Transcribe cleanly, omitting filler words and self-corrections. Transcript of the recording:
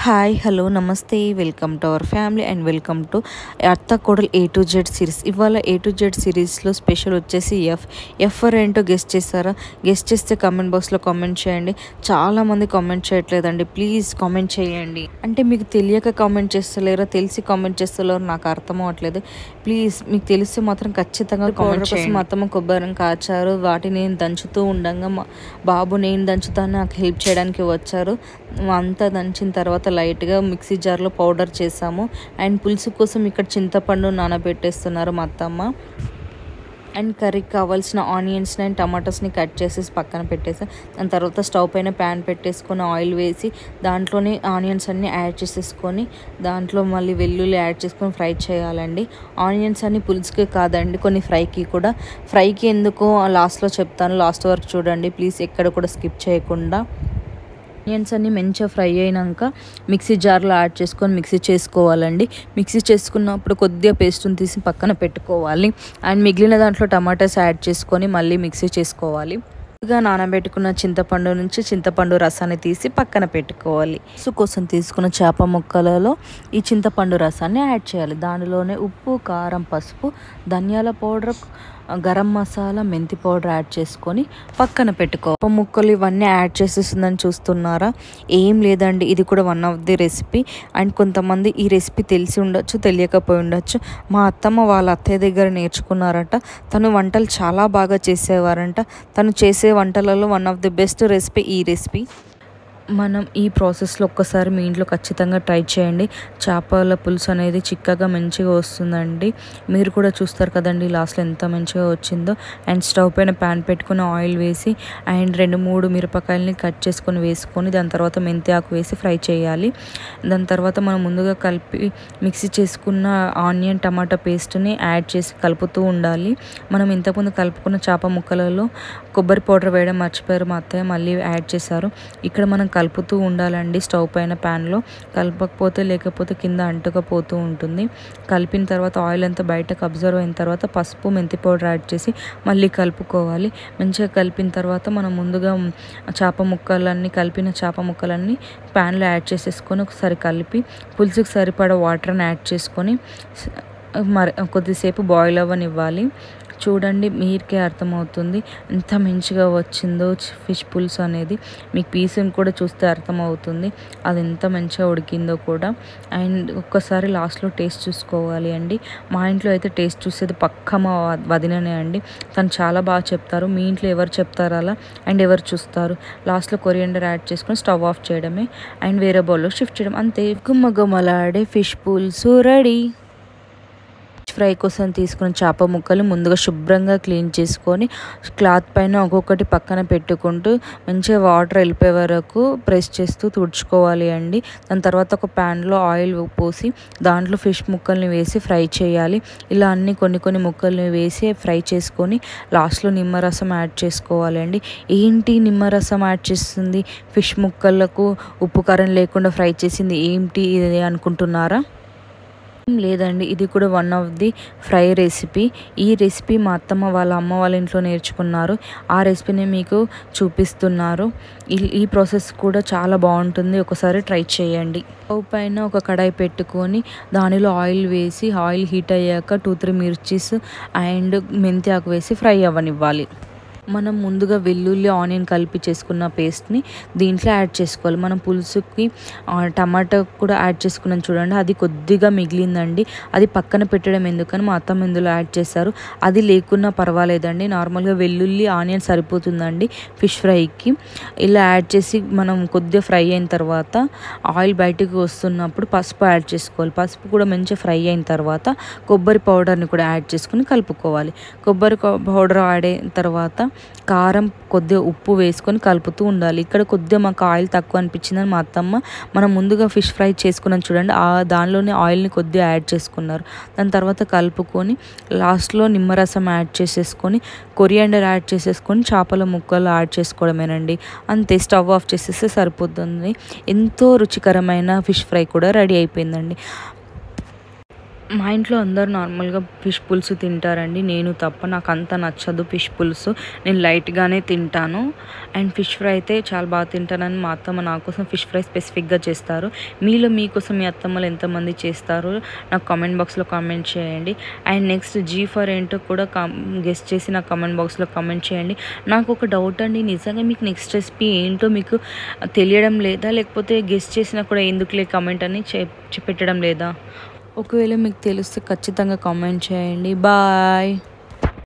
Hi hello నమస్తే welcome to our family and welcome to అత్త కోడలు A to Z సిరీస్. ఇవాళ A to Z సిరీస్లో special వచ్చేసి ఎఫ్ ఏంటో గెస్ట్ చేస్తారా? గెస్ట్ చేస్తే కామెంట్ బాక్స్లో కామెంట్ చేయండి. చాలామంది కామెంట్ చేయట్లేదండి, ప్లీజ్ కామెంట్ చేయండి. అంటే మీకు తెలియక కామెంట్ చేస్తలేరో తెలిసి కామెంట్ చేస్తలేరో నాకు అర్థం అవ్వట్లేదు. ప్లీజ్ మీకు తెలిస్తే మాత్రం ఖచ్చితంగా కామెంట్ చేసి. మా అత్తమ్మ కొబ్బరిని కాచారు, వాటిని నేను దంచుతూ ఉండగా మా బాబు నేను దంచుతాను నాకు హెల్ప్ చేయడానికి వచ్చారు. అంతా దంచిన తర్వాత లైట్గా మిక్సీ జార్లో పౌడర్ చేసాము. అండ్ పులుసు కోసం ఇక్కడ చింతపండు నానబెట్టేస్తున్నారు మా అత్తమ్మ. అండ్ కర్రీకి కావాల్సిన ఆనియన్స్ని అండ్ టమాటోస్ని కట్ చేసేసి పక్కన పెట్టేసాను. దాని తర్వాత స్టవ్ పైన ప్యాన్ పెట్టేసుకొని ఆయిల్ వేసి దాంట్లోనే ఆనియన్స్ అన్నీ యాడ్ చేసేసుకొని దాంట్లో మళ్ళీ వెల్లుల్లి యాడ్ చేసుకొని ఫ్రై చేయాలండి. ఆనియన్స్ అన్ని పులుసుకి కాదండి, కొన్ని ఫ్రైకి కూడా. ఫ్రైకి ఎందుకో లాస్ట్లో చెప్తాను, లాస్ట్ వరకు చూడండి ప్లీజ్, ఎక్కడ కూడా స్కిప్ చేయకుండా. ఆనియన్స్ అన్నీ మంచిగా ఫ్రై అయినాక మిక్సీ జార్లో యాడ్ చేసుకొని మిక్సీ చేసుకోవాలండి. మిక్సీ చేసుకున్నప్పుడు కొద్దిగా పేస్ట్ని తీసి పక్కన పెట్టుకోవాలి. అండ్ మిగిలిన దాంట్లో టమాటాస్ యాడ్ చేసుకొని మళ్ళీ మిక్సీ చేసుకోవాలి. నానబెట్టుకున్న చింతపండు నుంచి చింతపండు రసాన్ని తీసి పక్కన పెట్టుకోవాలి. పులుసు కోసం తీసుకున్న చేప ముక్కలలో ఈ చింతపండు రసాన్ని యాడ్ చేయాలి. దానిలోనే ఉప్పు, కారం, పసుపు, ధనియాల పౌడర్, గరం మసాలా, మెంతి పౌడర్ యాడ్ చేసుకొని పక్కన పెట్టుకో. ముక్కలు ఇవన్నీ యాడ్ చేసేసిందని చూస్తున్నారా? ఏం లేదండి, ఇది కూడా one of the recipe. And కొంతమంది ఈ రెసిపీ తెలిసి ఉండొచ్చు, తెలియకపోయి ఉండొచ్చు. మా అత్తమ్మ వాళ్ళ అత్తయ్య దగ్గర నేర్చుకున్నారట. తను వంటలు చాలా బాగా చేసేవారంట. తను చేసే వంటలలో one of the best recipe ఈ రెసిపీ. మనం ఈ ప్రాసెస్లో ఒక్కసారి మీ ఇంట్లో ఖచ్చితంగా ట్రై చేయండి. చేపల పులుసు అనేది చిక్కగా మంచిగా వస్తుందండి. మీరు కూడా చూస్తారు కదండి లాస్ట్లో ఎంత మంచిగా వచ్చిందో. అండ్ స్టవ్ పైన ప్యాన్ పెట్టుకుని ఆయిల్ వేసి అండ్ 2-3 మిరపకాయలని కట్ చేసుకొని వేసుకొని దాని తర్వాత మెంతి ఆకు వేసి ఫ్రై చేయాలి. దాని తర్వాత మనం ముందుగా కలిపి మిక్సీ చేసుకున్న ఆనియన్ టమాటా పేస్ట్ని యాడ్ చేసి కలుపుతూ ఉండాలి. మనం ఇంతకుముందు కలుపుకున్న చేప ముక్కలలో కొబ్బరి పౌడర్ వేయడం మర్చిపోయారు మా అత్తయ్య, మళ్ళీ యాడ్ చేశారు. ఇక్కడ మనం కలుపుతూ ఉండాలండి స్టవ్ పైన ప్యాన్లో. కలపకపోతే లేకపోతే కింద అంటుకపోతూ ఉంటుంది. కలిపిన తర్వాత ఆయిల్ అంతా బయటకు అబ్జర్వ్ అయిన తర్వాత పసుపు, మెంతి పౌడర్ యాడ్ చేసి మళ్ళీ కలుపుకోవాలి. మంచిగా కలిపిన తర్వాత మనం ముందుగా కలిపిన చేప ముక్కలన్నీ ప్యాన్లో యాడ్ చేసేసుకొని ఒకసారి కలిపి పులుసుకి సరిపడా వాటర్ని యాడ్ చేసుకొని కొద్దిసేపు బాయిల్ అవ్వనివ్వాలి. చూడండి మీకే అర్థమవుతుంది ఎంత మంచిగా వచ్చిందో ఫిష్ పులుసు అనేది. మీకు పీస్ని కూడా చూస్తే అర్థమవుతుంది అది ఎంత మంచిగా ఉడికిందో కూడా. అండ్ ఒక్కసారి లాస్ట్లో టేస్ట్ చూసుకోవాలి అండి. మా ఇంట్లో అయితే టేస్ట్ చూసేది పక్కా మా వదిననే అండి. తను చాలా బాగా చెప్తారు. మీ ఇంట్లో ఎవరు చెప్తారు అలా అండ్ ఎవరు చూస్తారు? లాస్ట్లో కొరియండర్ యాడ్ చేసుకొని స్టవ్ ఆఫ్ చేయడమే అండ్ వేరే బౌల్లో షిఫ్ట్ చేయడం, అంతే. గుమ్మగుమ్మలాడే ఫిష్ పులుసు రెడీ. ఫ్రై కోసం తీసుకున్న చేప ముక్కలు ముందుగా శుభ్రంగా క్లీన్ చేసుకొని క్లాత్ పైన ఒక్కొక్కటి పక్కన పెట్టుకుంటూ మంచిగా వాటర్ వెళ్ళిపోయే వరకు ప్రెస్ చేస్తూ తుడుచుకోవాలి అండి. దాని తర్వాత ఒక ప్యాన్లో ఆయిల్ పోసి దాంట్లో ఫిష్ ముక్కల్ని వేసి ఫ్రై చేయాలి. ఇలా అన్ని కొన్ని ముక్కల్ని వేసి ఫ్రై చేసుకొని లాస్ట్లో నిమ్మరసం యాడ్ చేసుకోవాలి అండి. ఏంటి నిమ్మరసం యాడ్ చేస్తుంది? ఫిష్ ముక్కలకు ఉప్పు కారం లేకుండా ఫ్రై చేసింది ఏంటి ఇది అనుకుంటున్నారా? లేదండి, ఇది కూడా one of the fry recipe. ఈ రెసిపీ మా అత్తమ్మ వాళ్ళ అమ్మ వాళ్ళ ఇంట్లో నేర్చుకున్నారు. ఆ రెసిపీని మీకు చూపిస్తున్నారు. ఈ ప్రాసెస్ కూడా చాలా బాగుంటుంది, ఒకసారి ట్రై చేయండి. స్టవ్ పైన ఒక కడాయి పెట్టుకొని దానిలో ఆయిల్ వేసి ఆయిల్ హీట్ అయ్యాక 2-3 మిర్చీస్ అండ్ మెంతి ఆకు వేసి ఫ్రై అవ్వనివ్వాలి. మనం ముందుగా వెల్లుల్లి ఆనియన్ కలిపి చేసుకున్న పేస్ట్ని దీంట్లో యాడ్ చేసుకోవాలి. మనం పులుసుకి టమాటా కూడా యాడ్ చేసుకున్నాం చూడండి, అది కొద్దిగా మిగిలిందండి. అది పక్కన పెట్టడం ఎందుకని మా అత్తమ్మ ఇందులో యాడ్ చేశారు. అది లేకున్నా పర్వాలేదండి, నార్మల్గా వెల్లుల్లి ఆనియన్ సరిపోతుందండి ఫిష్ ఫ్రైకి. ఇలా యాడ్ చేసి మనం కొద్దిగా ఫ్రై అయిన తర్వాత ఆయిల్ బయటకు వస్తున్నప్పుడు పసుపు యాడ్ చేసుకోవాలి. పసుపు కూడా మంచిగా ఫ్రై అయిన తర్వాత కొబ్బరి పౌడర్ని కూడా యాడ్ చేసుకుని కలుపుకోవాలి. కొబ్బరి పౌడర్ యాడ్ అయిన తర్వాత కారం, కొద్దిగా ఉప్పు వేసుకొని కలుపుతూ ఉండాలి. ఇక్కడ కొద్దిగా మాకు ఆయిల్ తక్కువ అనిపించిందని మా అత్తమ్మ మనం ముందుగా ఫిష్ ఫ్రై చేసుకున్నాం చూడండి, దానిలోనే ఆయిల్ని కొద్దిగా యాడ్ చేసుకున్నారు. దాని తర్వాత కలుపుకొని లాస్ట్లో నిమ్మరసం యాడ్ చేసేసుకొని కొరియాండర్ యాడ్ చేసేసుకొని చేపల ముక్కలు యాడ్ చేసుకోవడమేనండి, అంతే. స్టవ్ ఆఫ్ చేసేస్తే సరిపోతుంది. ఎంతో రుచికరమైన ఫిష్ ఫ్రై కూడా రెడీ అయిపోయిందండి. మా ఇంట్లో అందరూ నార్మల్గా ఫిష్ పులుసు తింటారండి, నేను తప్ప. నాకు అంత నచ్చదు ఫిష్ పులుసు, నేను లైట్గానే తింటాను. అండ్ ఫిష్ ఫ్రై అయితే చాలా బాగా తింటానని మా అత్తమ్మ నా కోసం ఫిష్ ఫ్రై స్పెసిఫిక్గా చేస్తారు. మీకోసం మీ అత్తమ్మలు ఎంతమంది చేస్తారు నాకు కామెంట్ బాక్స్లో కామెంట్ చేయండి. అండ్ నెక్స్ట్ G4 ఏంటో కూడా గెస్ట్ చేసి నాకు కామెంట్ బాక్స్లో కామెంట్ చేయండి. నాకు ఒక డౌట్ అండి, నిజంగా మీకు నెక్స్ట్ రెసిపీ ఏంటో మీకు తెలియడం లేదా, లేకపోతే గెస్ట్ చేసినా కూడా ఎందుకులే కామెంట్ అని పెట్టడం లేదా? ఒకవేళ మీకు తెలిస్తే ఖచ్చితంగా కామెంట్ చేయండి. బాయ్.